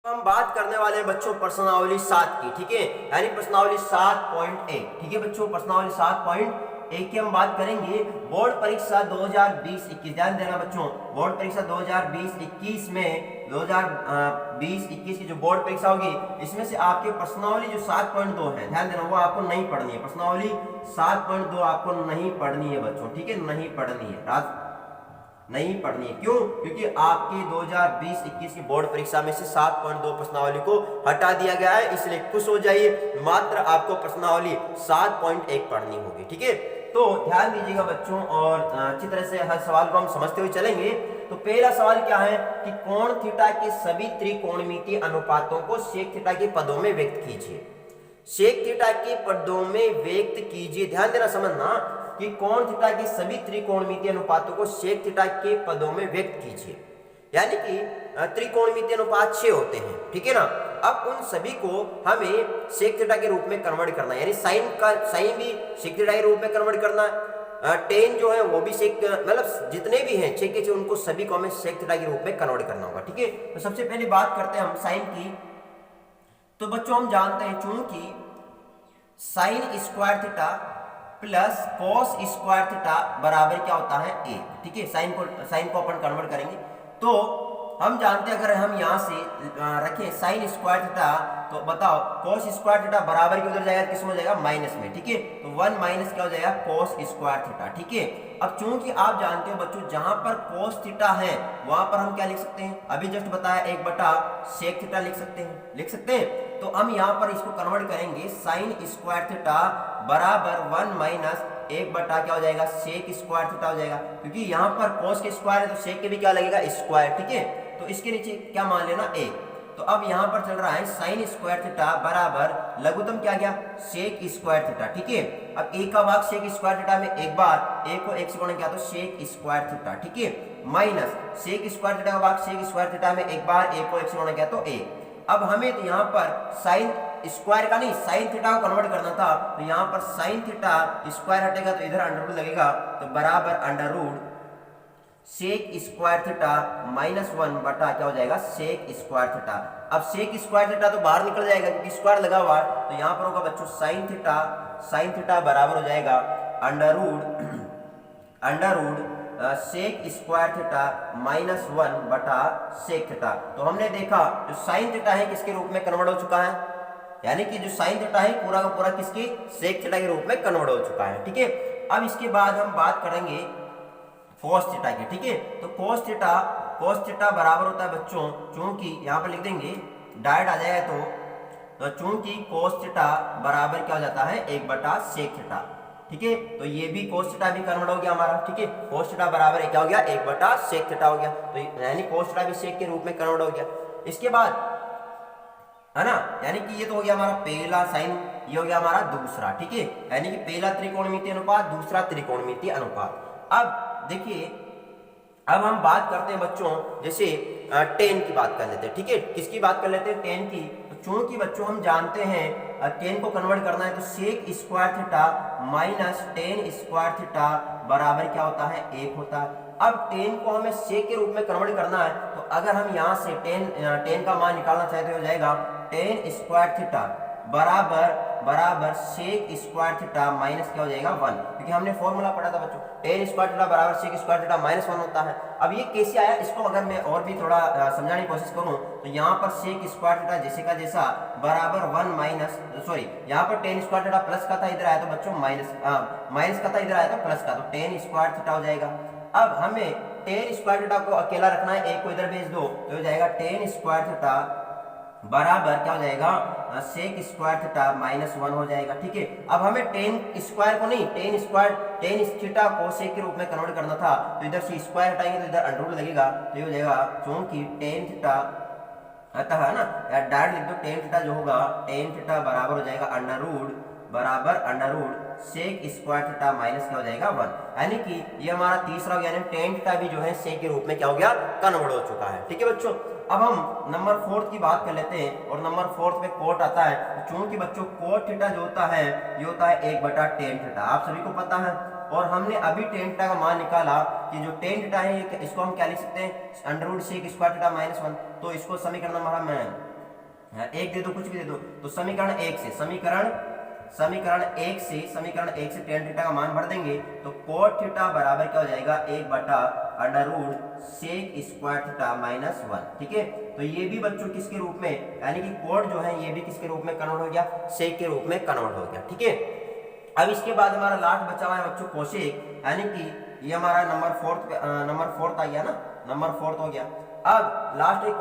हम बात करने वाले हैं बच्चों प्रश्नावली 7 की। ठीक है, यानी प्रश्नावली 7.1। ठीक है बच्चों, प्रश्नावली 7.1 की हम बात करेंगे। बोर्ड परीक्षा 2020-21, ध्यान देना बच्चों, बोर्ड परीक्षा 2020-21 में 2020-21 की जो बोर्ड परीक्षा होगी इसमें से आपके प्रश्नावली जो 7.2 है, ध्यान देना, वो आपको नहीं पढ़नी है। प्रश्नावली 7.2 आपको नहीं पढ़नी है बच्चों। ठीक है, नहीं पढ़नी है, नहीं पढ़नी है। क्यों? क्योंकि आपकी 2020-21 की बोर्ड परीक्षा में से 7.2 प्रश्नावली को हटा दिया गया है, इसलिए खुश हो जाइए, मात्र आपको प्रश्नावली 7.1 पढ़नी होगी। ठीक है, तो ध्यान दीजिएगा बच्चों और अच्छी तरह से हर सवाल को हम समझते हुए चलेंगे। तो पहला सवाल क्या है कि कोण थीटा के सभी त्रिकोणमितीय अनुपातों को सेक थीटा के पदों में व्यक्त कीजिए। सेक थीटा के पदों में व्यक्त कीजिए, ध्यान देना, समझना कि कोण थीटा के सभी त्रिकोणमितीय अनुपातों को सेक थीटा के पदों में व्यक्त कीजिए। यानी कि त्रिकोणमितीय अनुपात 6 होते हैं, ठीक है ना। अब उन सभी को हमें सेक थीटा के रूप में कन्वर्ट करना है, यानी साइन भी सेक थीटा के रूप में कन्वर्ट करना है, टेन जो है वो भी सेक, मतलब जितने भी हैं 6 के 6 उनको सभी को हमें सेक थीटा के रूप में कन्वर्ट करना होगा। ठीक है, तो सबसे पहले बात करते हैं हम साइन की। तो बच्चों हम जानते हैं चूंकि sign square theta plus cos square theta बराबर क्या होता है 1। ठीक है, साइन को अपन कन्वर्ट करेंगे तो हम जानते हैं, अगर हम यहां से रखें साइन स्क्वायर थीटा, तो बताओ कॉस स्क्वायर थीटा बराबर की उधर जाएगा, किसमें हो जाएगा, माइनस में। ठीक है, तो 1 माइनस क्या हो जाएगा, कॉस स्क्वायर थीटा। ठीक है, अब चूंकि आप जानते हो बच्चों जहां पर कॉस थीटा है वहां पर हम क्या लिख सकते हैं, अभी जस्ट बताया 1/सेक थीटा लिख सकते हैं। तो हम यहां पर इसको कन्वर्ट करेंगे, साइन स्क्वायर थीटा बराबर 1 माइनस 1/क्या हो जाएगा, सेक स्क्वायर थीटा हो जाएगा, क्योंकि यहां पर कॉस के स्क्वायर है तो सेक के भी क्या लगेगा, स्क्वायर। ठीक है, तो इसके नीचे क्या मान लेना, 1। तो अब यहां पर चल रहा है साइन स्क्वायर थीटा बराबर लघुत्तम क्या गया, सेक स्क्वायर थीटा। ठीक है, अब 1 का भाग सेक स्क्वायर थीटा में एक बार, 1 को 1 से गुणा किया तो सेक स्क्वायर थीटा। ठीक है, माइनस सेक स्क्वायर थीटा का भाग सेक स्क्वायर थीटा में एक बार, 1 को 1 से गुणा किया तो 1। अब हमें तो यहाँ पर साइन स्क्वायर का नहीं, साइन थीटा को कन्वर्ट करना था, तो यहाँ पर साइन थीटा स्क्वायर हटेगा तो इधर अंडर रूट लगेगा, तो बराबर under root sec square theta -1 क्या हो जाएगा, सेक स्क्वायर थीटा। अब सेक स्क्वायर थीटा तो बाहर निकल जाएगा क्योंकि स्क्वायर लगा हुआ है, तो यहाँ पर होगा बच्चों साइन थीटा बराबर हो जाएगा under root sec square theta -1 sec theta. तो हमने देखा जो साइन थीटा है किसके रूप में कन्वर्ट हो चुका है, यानी कि जो साइन थीटा है पूरा का पूरा किसकी, सेक थीटा के रूप में कन्वर्ट हो चुका है। ठीक है, अब इसके बाद हम बात करेंगे कॉस थीटा की। ठीक है, तो कॉस थीटा बराबर होता है बच्चों, चूंकि यहाँ पर लिख देंगे डायरेक्ट आ जाएगा, तो चूंकि कॉस थीटा बराबर क्या हो जाता है, 1/सेक थीटा। ठीक है, तो ये भी cos थीटा भी कन्वर्ट हो गया हमारा। ठीक है, cos थीटा बराबर क्या हो गया, 1/सेक थीटा हो गया, तो यानी cos थीटा भी सेक के रूप में कन्वर्ट हो गया। इसके बाद है ना, यानी कि ये तो हो गया हमारा पहला साइन, ये हो गया हमारा दूसरा। ठीक है, यानी कि पहला त्रिकोणमितीय अनुपात, दूसरा त्रिकोणमितीय अनुपात। अब देखिए, अब हम बात करते हैं बच्चों, जैसे टेन की बात कर लेते हैं। ठीक है, किसकी बात कर लेते हैं, टेन की। तो चूंकि बच्चों हम जानते हैं टेन को कन्वर्ट करना है, तो sec square theta -10 square theta बराबर क्या होता है, 1 होता है। अब टेन को हमें सेक के रूप में कन्वर्ट करना है, तो अगर हम यहाँ से टेन का मान निकालना चाहते हो जाएगा 10 स्क्वायर थीटा बराबर सेक स्क्वायर थीटा माइनस क्या हो जाएगा, 1, क्योंकि हमने फॉर्मूला पढ़ा था बच्चों, 10 स्क्वायर थीटा बराबर सेक स्क्वायर थीटा -1 होता है। अब ये कैसे आया, इसको अगर मैं और भी थोड़ा समझाने की कोशिश करूं, तो यहाँ पर सेक स्क्वायर थीटा जैसे का जैसा बराबर 1 माइनस, सॉरी यहाँ पर 10 स्क्वायर थीटा प्लस का था, इधर आया तो बच्चों माइनस का था, इधर आया तो प्लस का, तो 10 स्क्वायर थीटा हो जाएगा। अब हमें 10 स्क्वायर थीटा को अकेला रखना है, एक को इधर भेज दो, तो हो जाएगा 10 स्क्वायर थीटा बराबर क्या हो जाएगा, सेक स्क्वायर थीटा -1 हो जाएगा। ठीक है, अब हमें 10 स्क्वायर को नहीं, 10 थीटा को सेक के रूप में कन्वर्ट करना था, तो इधर से स्क्वायर हटाएंगे तो इधर अंडर रूट लगेगा, तो ये हो जाएगा क्योंकि 10 थीटा अतः है ना, डायरेक्ट लिख दो, 10 थीटा जो होगा 10 थीटा बराबर हो जाएगा under root sec square theta minus क्या हो जाएगा, 1, यानी कि ये हमारा तीसरा हो गया, यानी 10 थीटा भी जो है सेक के रूप में क्या हो गया, कन्वर्ट हो चुका है। ठीक है बच्चों, अब हम नंबर 4 की बात कर लेते हैं, और नंबर 4 में कोट आता है, चूंकि बच्चों कोट थीटा जो होता है ये होता है 1/tan थीटा, आप सभी को पता है। और हमने अभी tan थीटा का मान निकाला कि जो tan थीटा है इसको हम क्या लिख सकते हैं, under root sec square theta -1, तो इसको समीकरण नंबर एक दे दो, कुछ भी दे दो, तो समीकरण एक से समीकरण एक से टेन थीटा का मान भर देंगे तो कोट थीटा बराबर क्या हो जाएगा, 1/√sec स्क्वायर थीटा -1। ठीक है, तो ये भी बच्चों किसके रूप में, यानी कि कोट जो है ये भी किसके रूप में कन्वर्ट हो गया, सेक के रूप में कन्वर्ट हो गया। ठीक है, अब इसके बाद हमारा लास्ट बचा हुआ है बच्चों कोशेक, यानी कि ये हमारा नंबर फोर्थ आ गया ना, नंबर फोर्थ हो गया। अब लास्ट एक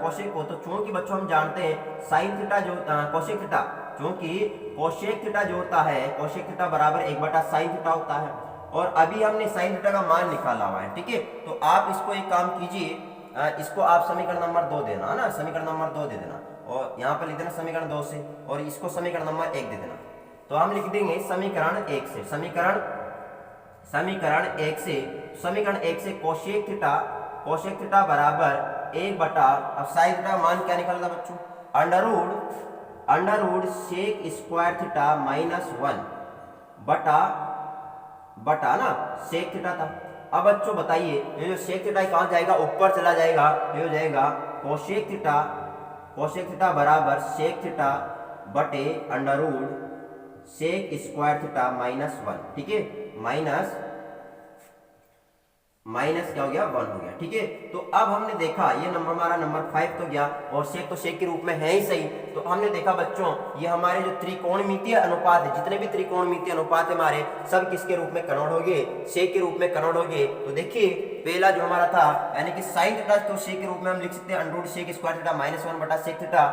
कोशेक को, तो चूंकि बच्चों हम जानते हैं साइन थीटा जो कोशेक थीटा, चूंकि कोशेक थीटा जो होता है, कोशेक थीटा बराबर 1/sin थीटा होता है, और अभी हमने साइन थीटा का मान निकाला हुआ है। ठीक है, तो आप इसको एक काम कीजिए, इसको आप समीकरण नंबर 2 देना है ना, समीकरण नंबर 2 दे देना, और यहाँ पर लिख देना समीकरण 2 से, और इसको समीकरण नंबर 1 दे देना। तो हम लिख देंगे समीकरण 1 से, समीकरण 1 से कोशेक थीटा बराबर 1 अब साइन थीटा का मान क्या निकल रहा बच्चों, under root sec square theta -1 बटा ना सेक थीटा था। अब बच्चों बताइए, ये जो सेक थीटा कहाँ जाएगा, ऊपर चला जाएगा, ये हो जाएगा कोशेक थीटा बराबर सेक थीटा बटे under root sec square theta -1। ठीक है, माइनस क्या हो गया, 1 हो गया। ठीक है, तो अब हमने देखा ये नंबर हमारा नंबर 5 तो गया, और सेक तो सेक के रूप में है ही सही। तो हमने देखा बच्चों ये हमारे जो त्रिकोणमितीय अनुपात है, जितने भी त्रिकोणमितीय अनुपात है हमारे, सब किसके रूप में कन्वर्ट हो गए, सेक के रूप में कन्वर्ट हो गए। तो देखिए पहला जो हमारा था, यानी कि साइन थीटा तो सेक के रूप में हम लिख सकते हैं under root sec square theta -1 बटा सेक थीटा।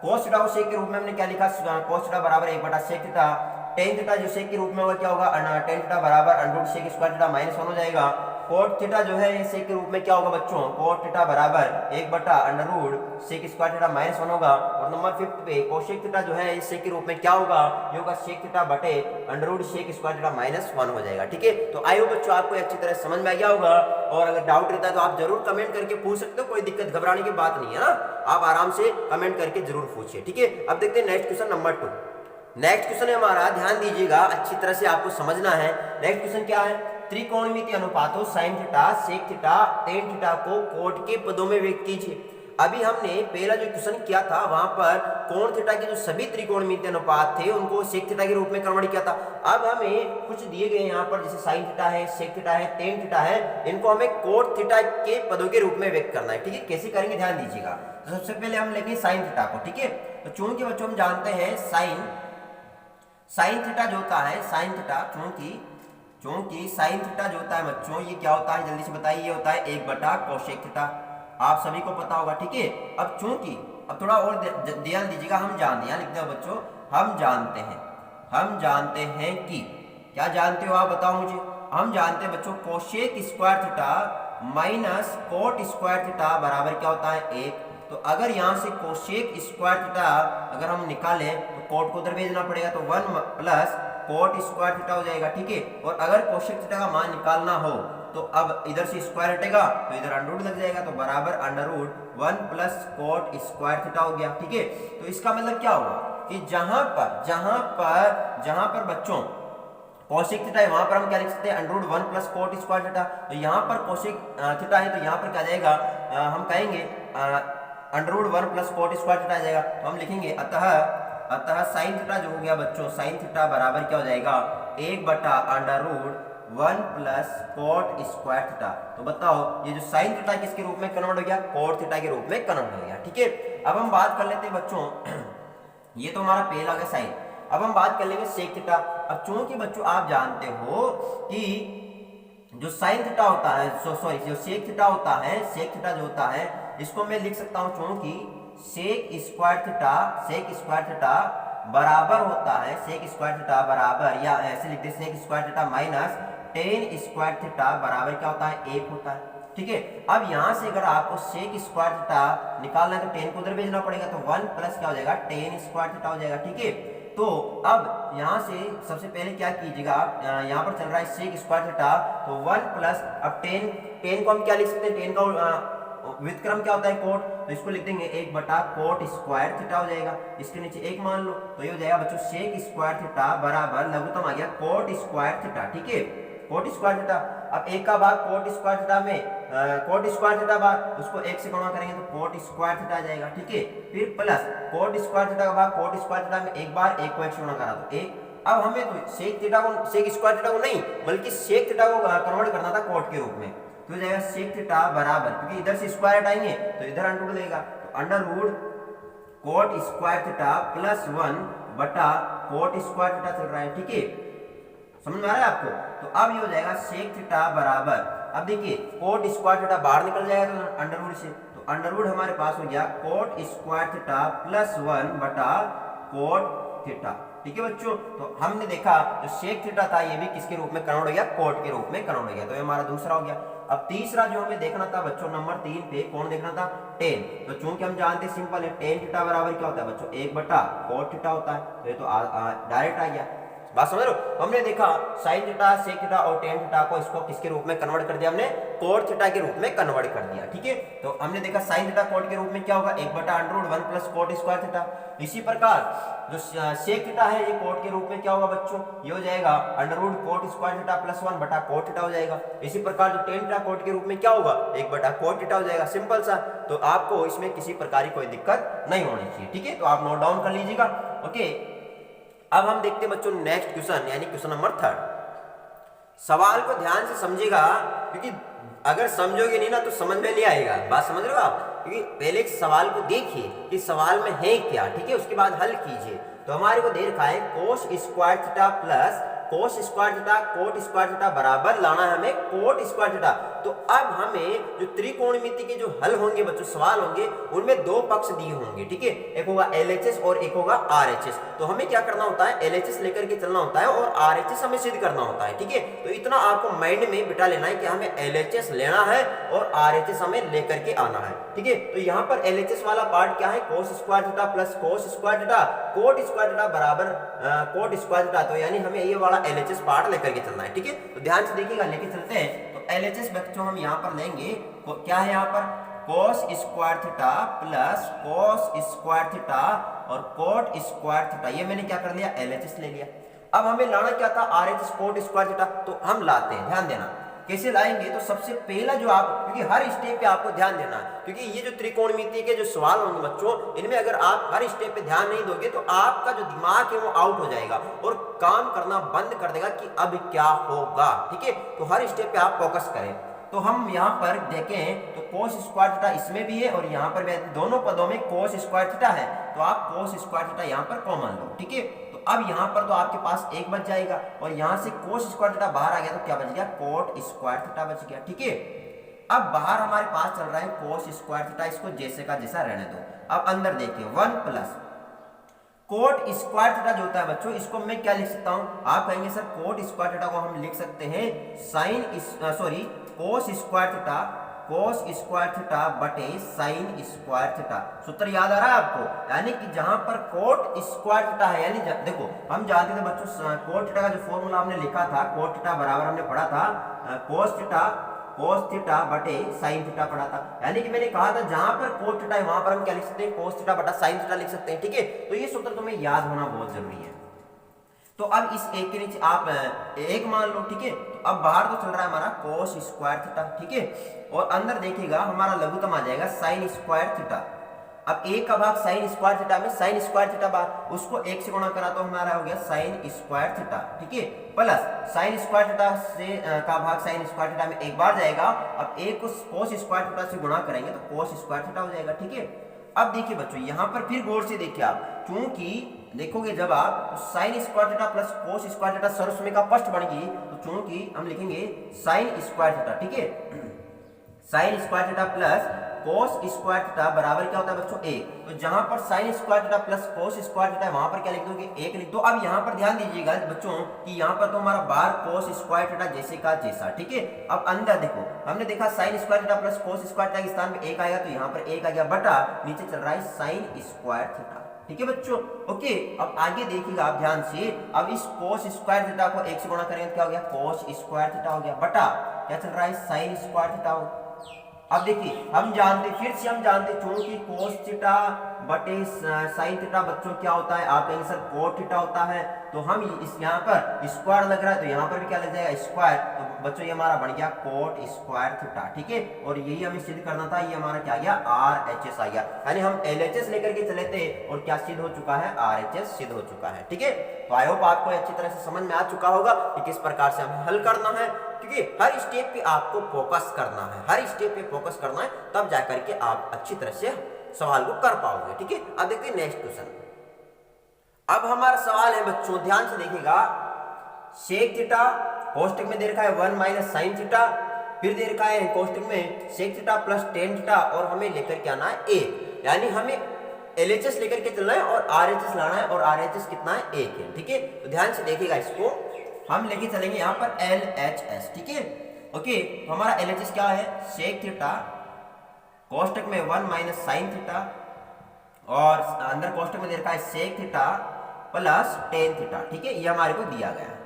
कोस थीटा को सेक के रूप में हमने क्या लिखा, कोस थीटा बराबर 1/sec थीटा। टेन थीटा जो सेक के रूप में होगा क्या होगा, टेन थीटा बराबर under root sec square theta -1 हो जाएगा। कोट थीटा जो है ये सेक के रूप में क्या होगा बच्चों, कोट थीटा बराबर 1/√sec स्क्वायर थीटा -1 होगा। और नंबर 5 पे कोशेक थीटा जो है ये सेक के रूप में क्या होगा, ये होगा सेक थीटा बटे √sec स्क्वायर थीटा -1 हो जाएगा। ठीक है, तो आई होप बच्चों आपको अच्छी तरह समझ में आ गया होगा, और अगर डाउट रहता है तो आप जरूर कमेंट करके पूछ सकते हो, कोई दिक्कत घबराने की बात नहीं है ना, आप आराम से कमेंट करके जरूर पूछिए। ठीक है, अब देखते हैं next question number 2। Next question है हमारा, ध्यान दीजिएगा अच्छी तरह से आपको समझना है। नेक्स्ट क्वेश्चन क्या है, त्रिकोणमितीय अनुपातों sine theta, sec theta, tan theta को कोट के पदों में व्यक्त कीजिए। अभी हमने पहला जो क्वेश्चन किया था वहां पर कोण थीटा के जो सभी त्रिकोणमितीय अनुपात थे उनको सेक थीटा के रूप में कन्वर्ट किया था। अब हमें कुछ दिए गए यहाँ पर, जैसे साइन थीटा है, सेक थीटा है, टेन थीटा है, इनको हमें कोट थीटा के पदों के रूप में व्यक्त करना है। ठीक है, कैसे करेंगे ध्यान दीजिएगा। तो सबसे पहले हम लेंगे साइन थीटा को। ठीक है, तो चूंकि बच्चों हम जानते हैं साइन थीटा जो होता है, साइन थीटा चूंकि साइन थीटा जो होता है बच्चों, ये क्या होता है जल्दी से बताइए, ये होता है 1/कोशेक थीटा, आप सभी को पता होगा। ठीक है, अब चूंकि अब थोड़ा और ध्यान दीजिएगा, हम जानते हैं, लिखते हो बच्चों, हम जानते हैं कि, क्या जानते हो आप बताओ मुझे, हम जानते हैं बच्चों cosec square theta minus cot square theta बराबर क्या होता है 1। तो अगर यहाँ से कोशेक स्क्वायर थीटा अगर हम निकालें तो कोट को उधर भेजना पड़ेगा, तो 1 प्लस कोट स्क्वायर थीटा हो जाएगा। ठीक है, और अगर कोशेक थीटा का मान निकालना हो तो अब इधर से स्क्वायर हटेगा तो इधर अंडर रूट लग जाएगा, तो बराबर under root 1 plus cot square theta हो गया। ठीक है, तो इसका मतलब क्या हुआ कि जहां पर बच्चों कोशेक थीटा है वहां पर हम क्या लिख सकते हैं, under root 1 plus cot square theta. तो यहाँ पर कोशेक थीटा है तो यहाँ पर क्या जाएगा, हम कहेंगे under root 1 plus cot square theta आ जाएगा। तो हम लिखेंगे अतः साइन थीटा जो हो गया बच्चों, साइन थीटा बराबर क्या हो जाएगा, 1/√1 प्लस कोट स्क्वायर थीटा। तो बताओ ये जो साइन थीटा किसके रूप में कन्वर्ट हो गया, कोट थीटा के रूप में कन्वर्ट हो गया। ठीक है, अब हम बात कर लेते हैं बच्चों ये तो हमारा पहला गया साइन। अब हम बात कर लेंगे सेक थीटा। अब चूंकि बच्चों आप जानते हो कि जो साइन थीटा होता है, जो सेक थीटा होता है, सेक थीटा जो होता है इसको मैं लिख सकता हूं, चूंकि सेक स्क्वायर थीटा बराबर होता है, सेक स्क्वायर थीटा बराबर, या ऐसे लिखते sec square theta minus tan square theta बराबर क्या होता है 1 होता है। ठीक है, अब यहां से अगर आपको सेक स्क्वायर थीटा निकालना है तो टेन को उधर भेजना पड़ेगा, तो 1 प्लस क्या हो जाएगा टेन स्क्वायर थीटा हो जाएगा। ठीक है, तो अब यहाँ से सबसे पहले क्या कीजिएगा, यहाँ पर चल रहा है सेक स्क्वायर थीटा, तो 1 प्लस, अब टेन को हम क्या लिख सकते हैं, टेन का व्युत्क्रम क्या होता है कोट, तो इसको लिख देंगे 1/कोट स्क्वायर थीटा हो जाएगा, इसके नीचे 1 मान लो, तो ये हो जाएगा बच्चों सेक स्क्वायर थीटा बराबर लघुत्तम आ गया कोट स्क्वायर थीटा। ठीक है, कोट स्क्वायर थीटा। अब एक का भाग कोट स्क्वायर थीटा में कोट स्क्वायर थीटा भाग उसको एक से गुणा करेंगे तो कोट स्क्वायर थीटा आ जाएगा, ठीक है। फिर प्लस कोट स्क्वायर थीटा का भाग कोट स्क्वायर थीटा में एक बार एक को एक से गुणा करा तो एक। अब हमें तो सेक थीटा को सेक स्क्वायर थीटा को नहीं बल्कि सेक थीटा को कन्वर्ट करना था कोट के रूप में, तो हो जाएगा सेक थीटा बराबर, क्योंकि इधर से स्क्वायर हटाएंगे तो इधर अंडर रूट देगा, तो under root cot square theta plus 1 बटा कोट स्क्वायर थीटा चल रहा है, ठीक है। समझ में आ रहा है आपको? तो अब ये हो जाएगा सेक थीटा बराबर, अब देखिए कोट स्क्वायर थीटा बाहर निकल जाएगा तो अंडर रूट से, तो अंडर रूट हमारे पास हो गया कोट स्क्वायर थीटा प्लस 1 बटा कोट थीटा, ठीक है बच्चों। तो हमने देखा जो सेक थीटा था ये भी किसके रूप में कन्वर्ट हो गया, कोट के रूप में कन्वर्ट हो गया, तो ये हमारा दूसरा हो गया। अब तीसरा जो हमें देखना था बच्चों नंबर 3 पे कौन देखना था, टेन। तो चूंकि हम जानते हैं सिंपल है टेन थीटा बराबर क्या होता है बच्चों, 1 बटा कोट थीटा होता है, तो ये तो डायरेक्ट आ गया, बात समझ रहे हो। हमने देखा साइन थीटा सेक थीटा और टेन थीटा को इसको किसके रूप में कन्वर्ट कर दिया, हमने कोट थीटा के रूप में कन्वर्ट कर दिया, ठीक है। तो हमने देखा साइन थीटा कोट के रूप में क्या होगा, 1 बटा under root 1 plus cot square theta. इसी प्रकार जो सेक थीटा है ये कोट के रूप में क्या होगा बच्चों, ये हो जाएगा under root cot square theta plus 1 बटा कोट थीटा हो जाएगा। इसी प्रकार जो टेन थीटा कोट के रूप में क्या होगा, 1 बटा कोट थीटा हो जाएगा, सिंपल सा। तो आपको इसमें किसी प्रकार की कोई दिक्कत नहीं होनी चाहिए, ठीक है। तो आप नोट डाउन कर लीजिएगा, ओके। अब हम देखते हैं बच्चों नेक्स्ट क्वेश्चन, यानी क्वेश्चन नंबर 3। सवाल को ध्यान से समझिएगा, क्योंकि अगर समझोगे नहीं ना तो समझ में नहीं आएगा, बात समझ रहे हो आप। क्योंकि पहले सवाल को देखिए कि सवाल में है क्या, ठीक है, उसके बाद हल कीजिए। तो हमारे को दे रखा है कोस square theta plus cos square theta coat square theta बराबर लाना है हमें कोट स्क्वायर थीटा। तो अब हमें जो त्रिकोणमिति के जो हल होंगे बच्चों सवाल होंगे उनमें दो पक्ष दिए होंगे, ठीक है, एक होगा LHS और एक होगा RHS। तो हमें क्या करना होता है, LHS लेकर के चलना होता है और RHS हमें सिद्ध करना होता है, ठीक है। तो इतना आपको माइंड में बिठा लेना है कि हमें LHS लेना है और RHS हमें लेकर के आना है, ठीक है। तो यहाँ पर LHS वाला पार्ट क्या है, कोस square theta plus cos square theta coat square theta बराबर कोट स्क्वायर थीटा। तो यानी हमें ये वाला LHS पार्ट लेकर के चलना है, ठीक है। तो ध्यान से देखिएगा, लेके चलते हैं। तो LHS बच्चों हम यहाँ पर लेंगे, क्या है यहाँ पर कोस square theta plus cos square theta और कोट स्क्वायर थीटा, ये मैंने क्या कर लिया, LHS ले लिया। अब हमें लाना क्या था, RHS कोट स्क्वायर थीटा। तो हम लाते हैं, ध्यान देना कैसे लाएंगे। तो सबसे पहला जो आप, क्योंकि हर स्टेप पे आपको ध्यान देना है, क्योंकि ये जो त्रिकोणमिति के जो सवाल होंगे बच्चों इनमें अगर आप हर स्टेप पे ध्यान नहीं दोगे तो आपका जो दिमाग है वो आउट हो जाएगा और काम करना बंद कर देगा कि अब क्या होगा, ठीक है। तो हर स्टेप पे आप फोकस करें। तो हम यहाँ पर देखें तो कोस स्क्वायर थीटा इसमें भी है और यहाँ पर भी, दोनों पदों में कोस स्क्वायर थीटा है, तो आप कोस स्क्वायर थीटा यहाँ पर कॉमन लो, ठीक है। तो अब यहाँ पर तो आपके पास एक बच जाएगा और यहाँ से कोस स्क्वायर थीटा बाहर आ गया तो क्या बच गया, कोट स्क्वायर थीटा बच गया, ठीक है। अब बाहर हमारे पास चल रहा है कोस स्क्वायर थीटा, इसको जैसे का जैसा रहने दो। अब अंदर देखिए 1 प्लस कोट स्क्वायर थीटा जो होता है बच्चों, इसको मैं क्या लिख सकता हूं, आप कहेंगे सर कोट स्क्वायर थीटा को हम लिख सकते हैं sine cos square theta cos square theta बटे साइन स्क्वायर थीटा। सूत्र याद आ रहा है आपको, यानी कि जहां पर कोट स्क्वायर थीटा है, यानी देखो हम जानते थे बच्चों कोट थीटा का जो फॉर्मूला हमने लिखा था, कोट थीटा बराबर हमने पढ़ा था कोस थीटा बटे साइन थीटा पढ़ा था। यानी कि मैंने कहा था जहां पर कोट थीटा है वहां पर हम क्या लिख सकते हैं, कोस थीटा बटा साइन थीटा लिख सकते हैं, ठीक है। तो ये सूत्र तुम्हें याद होना बहुत जरूरी है। तो अब इस एक के नीचे आप एक मान लो, ठीक है। तो अब बाहर तो चल रहा है हमारा कोस स्क्वायर थीटा, ठीक है, और अंदर देखिएगा हमारा लघुत्तम आ जाएगा साइन स्क्वायर थीटा। अब एक का भाग साइन स्क्वायर थीटा में साइन स्क्वायर थीटा बार उसको एक से गुणा करा तो हमारा हो गया साइन स्क्वायर थीटा, ठीक है, प्लस साइन स्क्वायर थीटा से का भाग साइन स्क्वायर थीटा में एक बार जाएगा। अब एक को कोस स्क्वायर थीटा से गुणा करेंगे तो कोस स्क्वायर थीटा हो जाएगा, ठीक है। अब देखिए बच्चों यहाँ पर फिर गौर से देखिए आप, क्योंकि देखोगे जब आप तो sine square theta plus cos square theta सर्वसमय का फर्स्ट बन गई, तो चूंकि हम लिखेंगे साइन स्क्वायर थीटा, ठीक है, sign square theta plus cos square theta बराबर क्या होता है बच्चों, एक। तो जहां पर sign square theta plus cos square theta वहां पर क्या लिख दोगे, एक लिख दो। अब यहाँ पर ध्यान दीजिएगा बच्चों कि यहाँ पर तो हमारा बाहर कोस स्क्वायर थीटा जैसे का जैसा, ठीक है। अब अंदर देखो हमने देखा sign square theta plus cos square theta के स्थान में एक आएगा तो यहाँ पर एक आ गया बटा नीचे चल रहा है साइन स्क्वायर थीटा, ठीक है बच्चों, ओके। अब आगे देखिएगा आप ध्यान से, अब इस कोस स्क्वायर थीटा को एक से गुणा करेंगे तो क्या हो गया, कोस स्क्वायर थीटा हो गया बटा क्या चल रहा है, साइन स्क्वायर थीटा हो। अब देखिए हम जानते फिर से हम जानते चूंकि कोस थीटा बटे साइन थीटा बच्चों क्या होता है, आप कहेंगे सर कोट थीटा होता है, तो हम इस यहाँ पर स्क्वायर लग रहा है तो यहाँ पर भी क्या लग जाएगा स्क्वायर, तो बच्चों ये हमारा बन गया कोट स्क्वायर थीटा, ठीक है। और यही हमें सिद्ध करना था, ये हमारा क्या आ गया RHS आ गया, यानी हम LHS लेकर के चले थे और क्या सिद्ध हो चुका है, RHS सिद्ध हो चुका है, ठीक है। तो आई होप आपको अच्छी तरह से समझ में आ चुका होगा कि किस प्रकार से हमें हल करना है, क्योंकि हर स्टेप पे आपको फोकस करना है, हर स्टेप पे फोकस करना है, तब जाकर के आप अच्छी तरह से सवाल को कर पाओगे, ठीक है। अब देखते हैं नेक्स्ट क्वेश्चन। अब हमारा सवाल है बच्चों, ध्यान से देखिएगा, सेक थीटा कोष्टक में दे रखा है 1 माइनस साइन थीटा, फिर दे रखा है कोष्टक में sec theta plus tan theta, और हमें लेकर के आना है 1, यानी हमें LHS लेकर के चलना है और RHS लाना है, और RHS कितना है 1 है, ठीक है। तो ध्यान से देखिएगा, इसको हम लेके चलेंगे यहाँ पर LHS, ठीक है। ओके, तो हमारा LHS क्या है, सेक थीटा कोष्टक में 1 माइनस साइन थीटा, और अंदर कोष्टक में दे रखा है sec theta plus tan theta, ठीक है, ये हमारे को दिया गया है।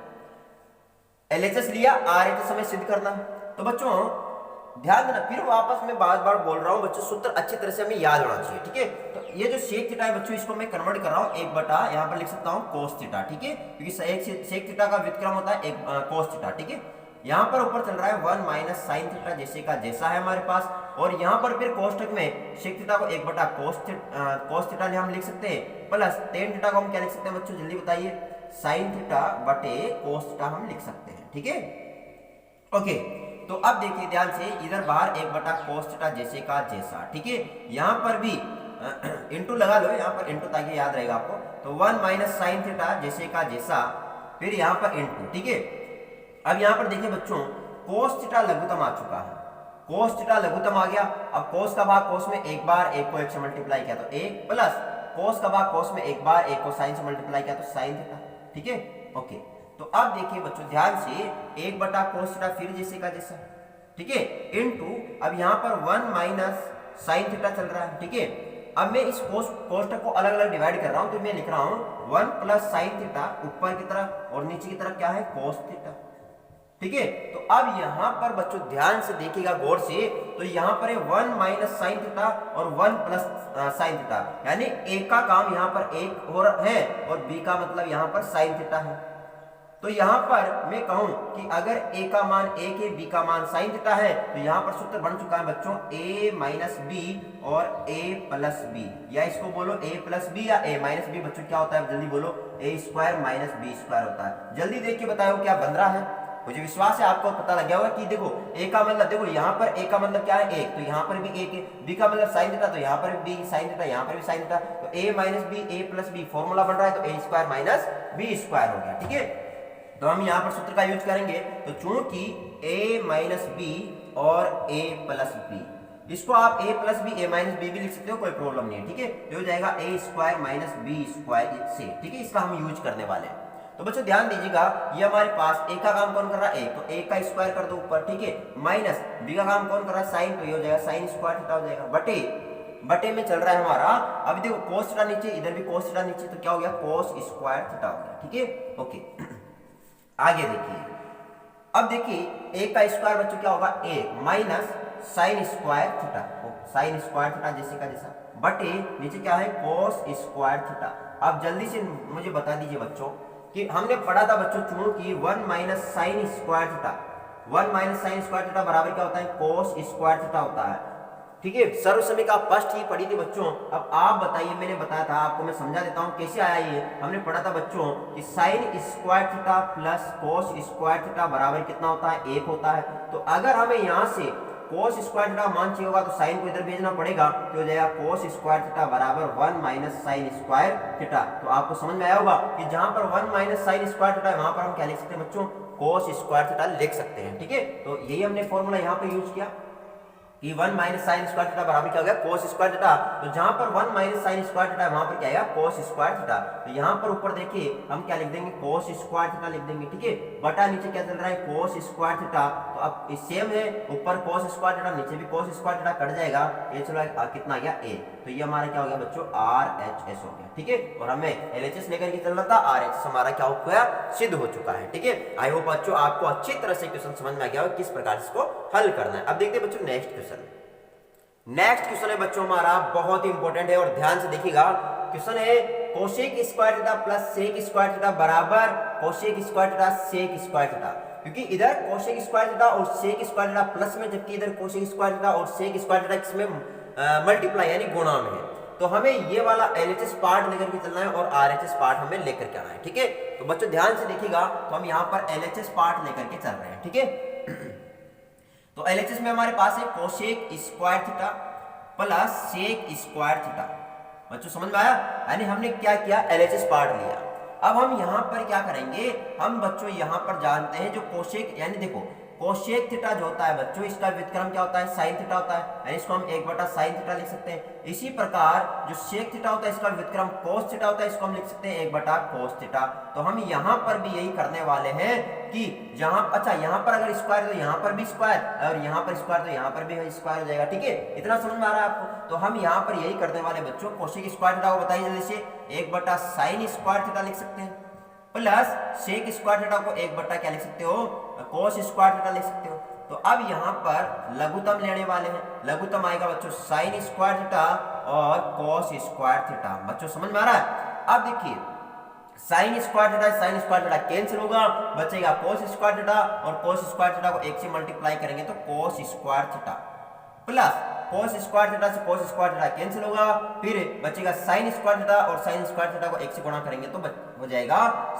LHS लिया, RHS हमें सिद्ध करना है। तो बच्चों ध्यान देना, फिर वापस मैं बार बार बोल रहा हूं बच्चों, सूत्र अच्छी तरह से हमें याद होना चाहिए, ठीक है। तो ये जो सेक थीटा है बच्चों, इसको मैं कन्वर्ट कर रहा हूं 1 बटा, यहाँ पर लिख सकता हूं कोस थीटा, ठीक है, क्योंकि सेक थीटा का व्युत्क्रम होता है 1 कोस थीटा, ठीक है। यहाँ पर ऊपर चल रहा है 1 माइनस साइन थीटा, जैसे का जैसा है हमारे पास, और यहाँ पर फिर कोष्टक में सेक थीटा को 1 बटा कोस थीटा हम लिख सकते हैं, प्लस टेन थीटा को हम क्या लिख सकते हैं बच्चों, जल्दी बताइए, साइन थीटा बटे कोस थीटा हम लिख सकते हैं, ठीक है। ओके, तो अब देखिए ध्यान से, इधर बाहर 1 बटा कोस थीटा जैसे का जैसा, ठीक है, यहाँ पर भी इंटू लगा लो, यहाँ पर इंटू ताकि याद रहेगा आपको, तो 1 माइनस साइन थीटा जैसे का जैसा, फिर यहाँ पर इंटू, ठीक है। अब यहाँ पर देखिए बच्चों, कोस थीटा लघुत्तम आ चुका है, कोस थीटा लघुत्तम आ गया। अब कोस का भाग कोस में एक बार, एक को 1 से मल्टीप्लाई किया तो 1, प्लस कोस का भाग कोस में एक बार, एक को साइन से मल्टीप्लाई किया तो साइन थीटा, ठीक है। ओके, तो अब देखिए बच्चों ध्यान से, 1 बटा कोस थीटा फिर जैसे का जैसा, ठीक है, इनटू अब यहाँ पर 1 माइनस साइन थीटा चल रहा है, ठीक है। अब मैं इस कोष्टक को अलग अलग डिवाइड कर रहा हूं, तो मैं लिख रहा हूं 1 प्लस साइन थीटा ऊपर की तरफ, और नीचे की तरफ क्या है, कोस थीटा, ठीक है। तो अब यहाँ पर बच्चों ध्यान से देखिएगा गौर से, तो यहाँ पर है 1 माइनस साइन थीटा और 1 प्लस साइन थीटा, यानी A का काम यहाँ पर 1 हो रहा है, और B का मतलब यहाँ पर साइन थीटा है। तो यहाँ पर मैं कहूं कि अगर A का मान 1 है, B का मान साइन थीटा है, तो यहाँ पर सूत्र बन चुका है बच्चों A माइनस बी और A प्लस बी, या इसको बोलो A प्लस बी या A माइनस बी। बच्चों क्या होता है, जल्दी बोलो, A square minus B square होता है। जल्दी देख के बताओ क्या बन रहा है, मुझे विश्वास है आपको पता लग गया होगा कि देखो A का मतलब, देखो यहाँ पर A का मतलब क्या है 1, तो यहाँ पर भी 1 है, B का मतलब साइन थीटा, तो यहाँ पर भी साइन थीटा, यहाँ पर भी साइन थीटा, तो A minus B, A plus B formula बन रहा है, तो A square minus B square हो गया, ठीक है। तो हम यहाँ पर सूत्र का यूज करेंगे, तो चूंकि A माइनस बी और A प्लस बी, इसको आप A plus B, A minus B भी लिख सकते हो, कोई प्रॉब्लम नहीं है, ठीक है। तो हो जाएगा A square minus B square से, ठीक है, इसका हम यूज करने वाले हैं। तो बच्चों ध्यान दीजिएगा, ये हमारे पास A का काम कौन कर रहा है 1, तो 1 का स्क्वायर कर दो ऊपर, ठीक है, माइनस B का काम कौन कर रहा है साइन, तो ये हो जाएगा साइन स्क्वायर थीटा हो जाएगा, बटे में चल रहा है हमारा। अब देखो कोस थीटा नीचे, इधर भी कोस थीटा नीचे, तो क्या हो गया कोस स्क्वायर थीटा हो गया, ठीक है। ओके, आगे देखिए, अब देखिए A का स्क्वायर बच्चों क्या होगा 1 minus sign square theta, sign square theta जैसे का जैसा, बटे नीचे क्या है कोस स्क्वायर थीटा। अब जल्दी से मुझे बता दीजिए बच्चों कि हमने पढ़ा था बच्चों चूंकि 1 minus sign square theta, 1 minus sign square theta बराबर क्या होता है कोस स्क्वायर थीटा होता है, ठीक है। सर्व समय का फर्स्ट ही पढ़ी थी बच्चों। अब आप बताइए, मैंने बताया था आपको, मैं समझा देता हूं कैसे आया ये। हमने पढ़ा था बच्चों कि sign square theta plus cos square theta बराबर कितना होता है 1 होता है। तो अगर हमें यहाँ से कोस स्क्वायर थीटा मान चाहिए होगा तो साइन को इधर भेजना पड़ेगा, तो हो जाएगा कोस स्क्वायर थीटा बराबर 1 माइनस साइन स्क्वायर थीटा। तो आपको समझ में आया होगा कि जहां पर 1 माइनस साइन स्क्वायर थीटा है वहां पर हम क्या लिख सकते हैं बच्चों कोस स्क्वायर थीटा लिख सकते हैं, ठीक है। तो यही हमने फॉर्मूला यहाँ पे यूज किया कि 1 माइनस साइन स्क्वायर थीटा बराबर क्या हो गया कोस स्क्वायर थीटा। तो जहां पर 1 माइनस साइन स्क्वायर थीटा वहां पर क्या आएगा कोस स्क्वायर थीटा। तो यहां पर ऊपर देखिए हम क्या लिख देंगे कोस स्क्वायर थीटा लिख देंगे, ठीक है। बटा नीचे क्या चल रहा है कोस स्क्वायर थीटा। तो अब सेम है, ऊपर कोस स्क्वायर थीटा नीचे भी कोस स्क्वायर थीटा कट जाएगा, ये चलो कितना आ गया a। तो ये हमारा क्या हो गया बच्चों RHS हो गया, ठीक है। और हमें LHS लेकर के चलना था, RHS हमारा क्या हो गया सिद्ध हो चुका है, ठीक है। आई होप बच्चों आपको अच्छी तरह से क्वेश्चन समझ में आ गया हो किस प्रकार इसको हल करना है। अब देखते हैं बच्चों नेक्स्ट क्वेश्चन। नेक्स्ट क्वेश्चन है बच्चों हमारा बहुत ही इंपॉर्टेंट है और ध्यान से देखिएगा। क्वेश्चन है cosec square theta plus sec square theta बराबर cosec square theta sec square theta. क्योंकि इधर कोसेक स्क्वायर थीटा और सेक स्क्वायर थीटा प्लस में, जबकि इधर कोसेक स्क्वायर थीटा और सेक स्क्वायर थीटा किसमें मल्टीप्लाई यानी गुणा में है। तो हमें ये वाला एलएचएस पार्ट लेकर के चलना है और आरएचएस पार्ट हमें लेकर के आना है। ठीक है, तो बच्चों ध्यान से देखिएगा। तो हम यहाँ पर एलएचएस पार्ट लेकर के चल रहे हैं। ठीक है, तो एलएचएस में हमारे पास है cosec square theta plus sec square theta. बच्चों समझ में आया? यानी हमने क्या किया, एलएचएस पार्ट लिया। अब हम यहाँ पर क्या करेंगे, हम बच्चों यहाँ पर जानते हैं जो कोसेक यानी देखो कोसेक थीटा जो होता है बच्चों, इसका व्युत्क्रम क्या होता है, साइन थीटा होता है, यानी इसको हम 1/sin थीटा लिख सकते हैं। इसी प्रकार जो सेक थीटा होता है इसका व्युत्क्रम कोस थीटा होता है, इसको हम लिख सकते हैं 1/cos थीटा। तो हम यहाँ पर भी यही करने वाले हैं कि जहाँ अच्छा यहाँ पर अगर स्क्वायर तो यहाँ पर भी स्क्वायर, और यहाँ पर स्क्वायर तो यहाँ पर भी स्क्वायर हो जाएगा। ठीक है, इतना समझ में आ रहा है आपको? तो हम यहाँ पर यही करने वाले बच्चों, कोसेक स्क्वायर थीटा को बताइए जल्दी से, 1/sin स्क्वायर थीटा लिख सकते हैं, प्लस सेक स्क्वायर थीटा को 1/ क्या लिख सकते हो, कोस स्क्वायर थीटा लिख सकते हो। तो अब यहाँ पर लघुत्तम लेने वाले हैं, लघुत्तम आएगा बच्चों साइन स्क्वायर थीटा और कोस स्क्वायर थीटा। बच्चों समझ में आ रहा है? अब देखिए साइन स्क्वायर थीटा कैंसिल होगा, बचेगा कोस स्क्वायर थीटा, और कोस स्क्वायर थीटा को 1 से मल्टीप्लाई करेंगे तो कोस square theta, plus cos square theta से कोस स्क्वायर थीटा कैंसिल होगा, फिर बचेगा साइन स्क्वायर थीटा, और साइन स्क्वायर थीटा को 1 से गुणा करेंगे तो हो जाएगा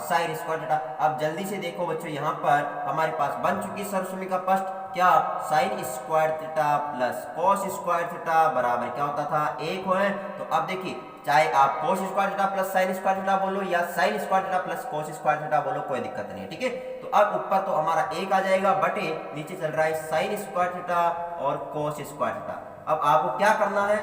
साइन स्क्वायर थीटा। अब जल्दी से देखो बच्चों, यहाँ पर हमारे पास बन चुकी है सर्वसम्मिका फर्स्ट, क्या sign square theta plus cos square theta बराबर क्या होता था, 1 है। तो अब देखिए चाहे आप कोस square theta plus sign square theta बोलो या sign square theta plus cos square theta बोलो, कोई दिक्कत नहीं है। ठीक है, तो अब ऊपर तो हमारा 1 आ जाएगा, बटे नीचे चल रहा है साइन स्क्वायर थीटा और कोस स्क्वायर थीटा। अब आपको क्या करना है,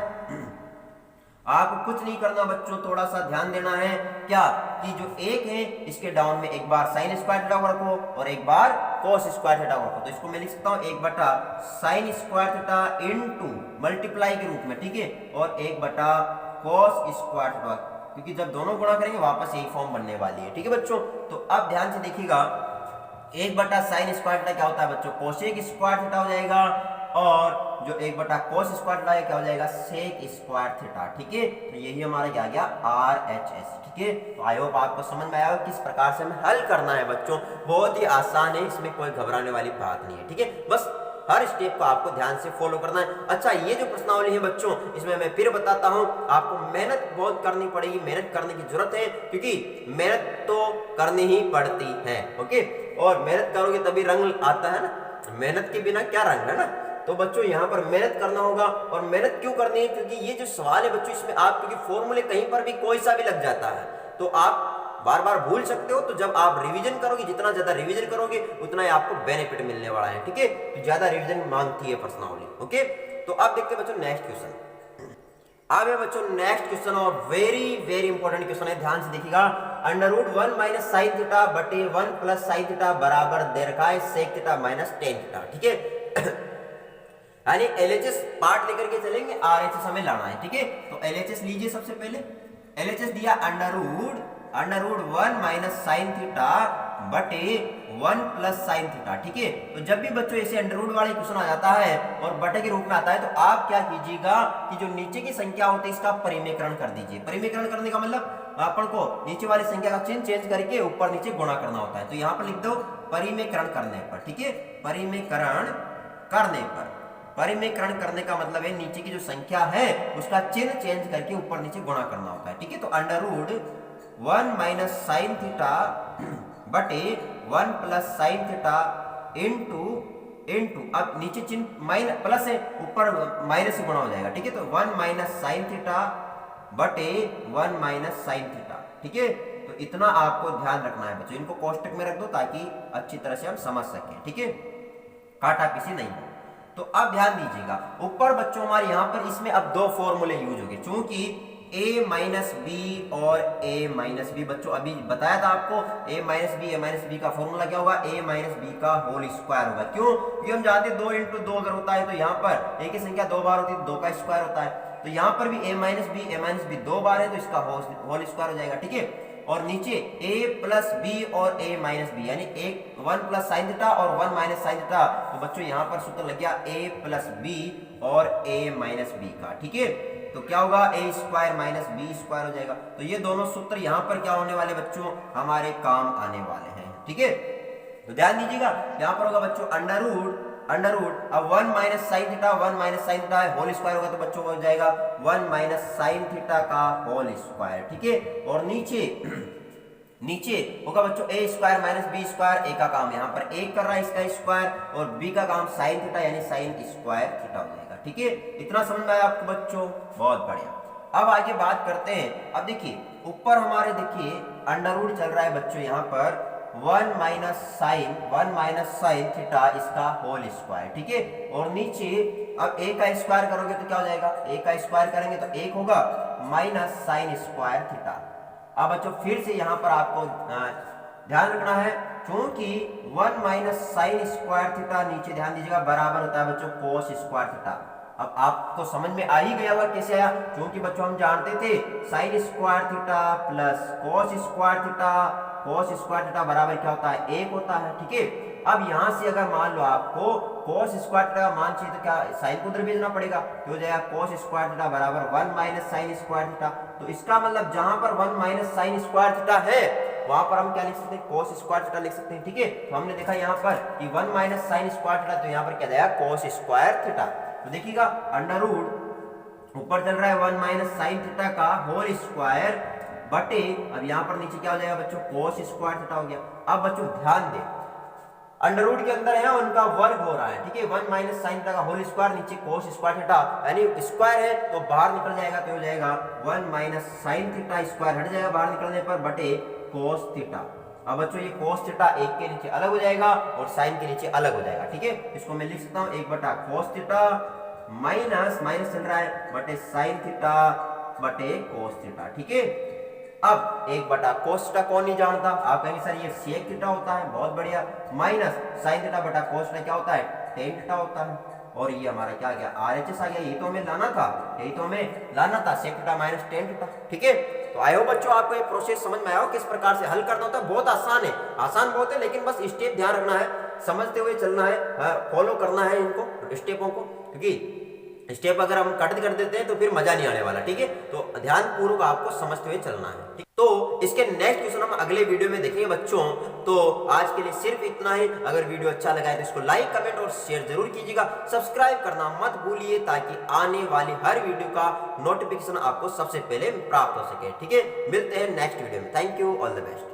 आपको कुछ नहीं करना बच्चों, थोड़ा सा ध्यान देना है क्या कि जो 1 है इसके डाउन में एक बार साइन स्क्वायर थीटा को रखो और एक बार कोस स्क्वायर थीटा को रखो। तो इसको मैं लिख सकता हूँ 1/sin square theta into multiply के रूप में। ठीक है, और 1/cos स्क्वायर थीटा, क्योंकि जब दोनों गुणा करेंगे वापस यही फॉर्म बनने वाली है। ठीक है बच्चों, तो अब ध्यान से देखिएगा, 1/sin स्क्वायर थीटा क्या होता है बच्चों, कोसेक स्क्वायर थीटा हो जाएगा, और जो 1/cos स्क्वायर थीटा क्या हो जाएगा, सेक स्क्वायर थीटा। ठीक है, तो यही हमारा क्या आ गया, RHS। ठीक है, तो आई होप आपको समझ में आया किस प्रकार से हमें हल करना है बच्चों, बहुत ही आसान है, इसमें कोई घबराने वाली बात नहीं है। ठीक है, बस हर स्टेप को आपको ध्यान से फॉलो करना है। अच्छा, ये जो प्रश्नावली है बच्चों, इसमें मैं फिर बताता हूं, आपको मेहनत बहुत करनी पड़ेगी, मेहनत करने की जरूरत है, क्योंकि मेहनत तो करनी ही पड़ती है। ओके, और मेहनत करोगे तभी रंग आता है ना, मेहनत के बिना क्या रंग है ना। तो बच्चों यहाँ पर मेहनत करना होगा, और मेहनत क्यों करनी है, क्योंकि ये जो सवाल है बच्चों, इसमें आप क्योंकि फॉर्मूले कहीं पर भी कोई सा भी लग जाता है तो आप बार बार भूल सकते हो। तो जब आप रिवीजन करोगे, जितना ज्यादा रिवीजन करोगे उतना ही आपको बेनिफिट मिलने वाला है। ठीक है, तो ज्यादा रिवीजन मांगती है प्रश्नावली। ओके, तो अब देखते हैं बच्चों नेक्स्ट क्वेश्चन। अब है बच्चों नेक्स्ट क्वेश्चन, और वेरी वेरी इंपॉर्टेंट क्वेश्चन है, ध्यान से देखिएगा। √1 - sin थीटा बटे 1 + sin थीटा बराबर दे रखा है sec थीटा - tan थीटा। ठीक है, यानी एलएचएस पार्ट लेकर के चलेंगे, आरएचएस हमें लाना है। ठीक है, तो एलएचएस लीजिए। सबसे पहले एलएचएस दिया √1 - sin थीटा बटे 1 + sin थीटा। ठीक है, तो जब भी बच्चों ऐसे अंडर रूट वाले क्वेश्चन आ जाता है और बटे के रूप में आता है, तो आप क्या कीजिएगा कि जो नीचे की संख्या होती है इसका परिमेयकरण कर दीजिए। परिमेयकरण करने का मतलब अपन को नीचे वाली संख्या का चिन्ह चेंज करके ऊपर नीचे गुणा करना होता है। तो यहाँ पर लिख दो परिमेयकरण करने पर। ठीक है, परिमेयकरण करने पर, परिमेयकरण करने का मतलब है नीचे की जो संख्या है उसका चिन्ह चेंज करके ऊपर नीचे गुणा करना होता है। ठीक है, तो √1 - sin थीटा बटे 1 + sin थीटा इनटू अब नीचे चिन्ह प्लस है, ऊपर माइनस से गुणा हो जाएगा। ठीक है, तो 1 - sin थीटा बटे 1 - sin थीटा। ठीक है, तो इतना आपको ध्यान रखना है बच्चों, इनको कोष्टक में रख दो ताकि अच्छी तरह से हम समझ सकें। ठीक है, काटा पीसी नहीं हो। तो अब ध्यान दीजिएगा, ऊपर बच्चों हमारे यहाँ पर इसमें अब 2 फॉर्मूले यूज होंगे, चूंकि a - b और a - b बच्चों अभी बताया था आपको, a - b का फॉर्मूला क्या होगा, a - b का होल स्क्वायर होगा। क्यों, क्योंकि हम जानते हैं 2 × 2 अगर होता है तो यहाँ पर a की संख्या 2 बार होती है, 2 का स्क्वायर होता है। तो यहाँ पर भी a - b 2 बार है तो इसका होल स्क्वायर हो जाएगा। ठीक है, और नीचे a प्लस बी और a माइनस बी, यानी एक 1 प्लस साइन थीटा और 1 माइनस साइन थीटा। तो बच्चों यहाँ पर सूत्र लग गया a प्लस बी और a माइनस बी का, ठीक है। तो क्या होगा, a square minus B square हो जाएगा। तो ये दोनों सूत्र यहाँ पर क्या होने वाले बच्चों, हमारे काम आने वाले हैं, ठीक है। तो ध्यान दीजिएगा, यहाँ पर होगा बच्चों अंडर रूट अब 1 minus sine theta 1 minus sine theta है होल स्क्वायर होगा, तो बच्चों हो जाएगा 1 माइनस साइन थीटा का होल स्क्वायर, ठीक है। और नीचे होगा बच्चों a square minus B square, a का काम यहाँ पर a कर रहा है इसका स्क्वायर, और b का काम साइन थीटा यानी साइन स्क्वायर थीटा हो जाएगा, ठीक है। इतना समझ में आया आपको बच्चों, बहुत बढ़िया। अब आगे बात करते हैं। अब देखिए ऊपर हमारे देखिए अंडर रूट चल रहा है बच्चों यहाँ पर 1 माइनस साइन थीटा इसका होल स्क्वायर, ठीक है। और नीचे अब a का स्क्वायर करोगे तो क्या हो जाएगा, a का स्क्वायर करेंगे तो 1 होगा माइनस साइन स्क्वायर थीटा। अब बच्चों फिर से यहाँ पर आपको ध्यान रखना है, क्योंकि 1 माइनस साइन स्क्वायर थीटा नीचे ध्यान दीजिएगा बराबर होता है बच्चों कोस स्क्वायर थीटा। अब आपको समझ में आ ही गया होगा कैसे आया, क्योंकि बच्चों हम जानते थे sign square theta plus cos square theta बराबर क्या होता है, 1 होता है, ठीक है। अब यहां से अगर मान लो आपको कोस स्क्वायर थीटा का मान चाहिए तो क्या साइन को उधर भेजना पड़ेगा, तो हो जाएगा कोस स्क्वायर थीटा बराबर 1 माइनस साइन स्क्वायर थीटा। तो इसका मतलब जहां पर 1 माइनस साइन स्क्वायर थीटा है वहां पर हम क्या लिख सकते हैं, कोस स्क्वायर थीटा लिख सकते हैं, ठीक है। तो हमने देखा यहाँ पर कि 1 माइनस साइन स्क्वायर थीटा, तो यहाँ पर क्या जाएगा कोस स्क्वायर थीटा। तो देखिएगा अंडर रूट ऊपर चल रहा है 1 माइनस साइन थीटा का होल स्क्वायर बटे, अब यहाँ पर नीचे क्या हो जाएगा बच्चों कोस स्क्वायर थीटा हो गया। अब बच्चों ध्यान दें, अंडर रूट के अंदर है उनका वर्ग हो रहा है, ठीक है। 1 माइनस साइन थीटा का होल स्क्वायर नीचे कोस स्क्वायर थीटा, यानी स्क्वायर है तो बाहर निकल जाएगा, तो हो जाएगा 1 माइनस साइन थीटा स्क्वायर हट जाएगा बाहर निकलने पर बटे कोस थीटा। अब बच्चों ये कोस थीटा 1 के नीचे अलग हो जाएगा और साइन के नीचे अलग हो जाएगा, ठीक है। इसको मैं लिख सकता हूँ 1 बटा कोस थीटा माइनस चल रहा है बटे साइन थीटा बटे कोस थीटा, ठीक है। अब 1 बटा कोस थीटा कौन नहीं जानता, आप कहेंगे सर ये सेक थीटा होता है, बहुत बढ़िया। माइनस साइन थीटा बटा कोस थीटा क्या होता है, टेन थीटा होता है। और ये हमारा क्या आ गया, RHS आ गया, यही तो हमें लाना था sec theta minus tan theta, ठीक है। तो आई होप बच्चों आपको ये प्रोसेस समझ में आया हो किस प्रकार से हल करना होता है। बहुत आसान है, आसान बहुत है, लेकिन बस स्टेप ध्यान रखना है, समझते हुए चलना है, फॉलो करना है इनको स्टेपों को, क्योंकि स्टेप अगर हम कट कर देते हैं तो फिर मजा नहीं आने वाला, ठीक है। तो ध्यान पूर्वक आपको समझते हुए चलना है, ठीक? तो इसके नेक्स्ट क्वेश्चन हम अगले वीडियो में देखेंगे बच्चों। तो आज के लिए सिर्फ इतना ही। अगर वीडियो अच्छा लगा है तो इसको लाइक कमेंट और शेयर जरूर कीजिएगा, सब्सक्राइब करना मत भूलिए ताकि आने वाली हर वीडियो का नोटिफिकेशन आपको सबसे पहले प्राप्त हो सके, ठीक है। मिलते हैं नेक्स्ट वीडियो में, thank you, all the best.